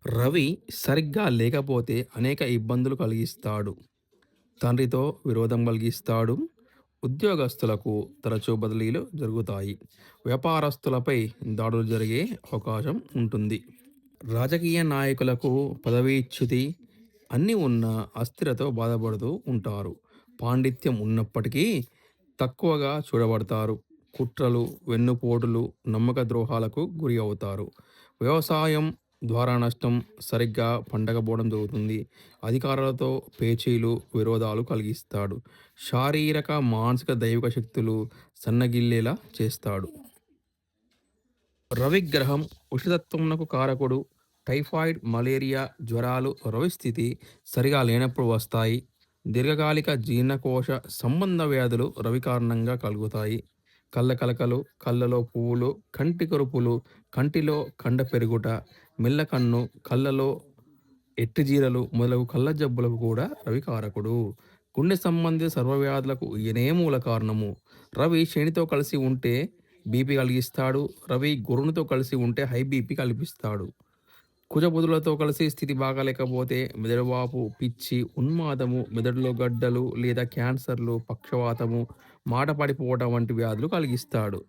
రవి సరిగ్గా లేకపోతే అనేక ఇబ్బందులు కలిగిస్తాడు. తండ్రితో విరోధం కలిగిస్తాడు. ఉద్యోగస్తులకు తరచూ బదిలీలు జరుగుతాయి. వ్యాపారస్తులపై దాడులు జరిగే అవకాశం ఉంటుంది. రాజకీయ నాయకులకు పదవీచ్యుతి అన్నీ ఉన్న అస్థిరతో బాధపడుతూ ఉంటారు. పాండిత్యం ఉన్నప్పటికీ తక్కువగా చూడబడతారు. కుట్రలు, వెన్నుపోటులు, నమ్మక ద్రోహాలకు గురి అవుతారు. వ్యవసాయం ద్వారా నష్టం సరిగ్గా పండకపోవడం జరుగుతుంది. అధికారులతో పేచీలు, విరోధాలు కలిగిస్తాడు. శారీరక, మానసిక, దైవిక శక్తులు సన్నగిల్లేలా చేస్తాడు. రవిగ్రహం ఉషితత్వమునకు కారకుడు. టైఫాయిడ్, మలేరియా జ్వరాలు రవి స్థితి సరిగా లేనప్పుడు వస్తాయి. దీర్ఘకాలిక జీర్ణకోశ సంబంధ వ్యాధులు రవి కారణంగా కలుగుతాయి. కళ్ళ కలకలు, కళ్ళలో పువ్వులు, కంటి కరుపులు, కంటిలో కండ పెరుగుట, మెల్లకన్ను, కళ్ళలో ఎట్టిజీరలు మొదలగు కళ్ళ జబ్బులకు కూడా రవి కారకుడు. గుండె సంబంధిత సర్వవ్యాధులకు ఈయనే మూల కారణము. రవి శనితో కలిసి ఉంటే బీపీ కలిగిస్తాడు. రవి గురునితో కలిసి ఉంటే హై బీపీ కల్పిస్తాడు. కుజబుధులతో కలిసి స్థితి బాగాలేకపోతే మెదడువాపు, పిచ్చి, ఉన్మాదము, మెదడులో గడ్డలు లేదా క్యాన్సర్లు, పక్షవాతము, మాట పడిపోవడం వంటి వ్యాధులు కలిగిస్తాడు.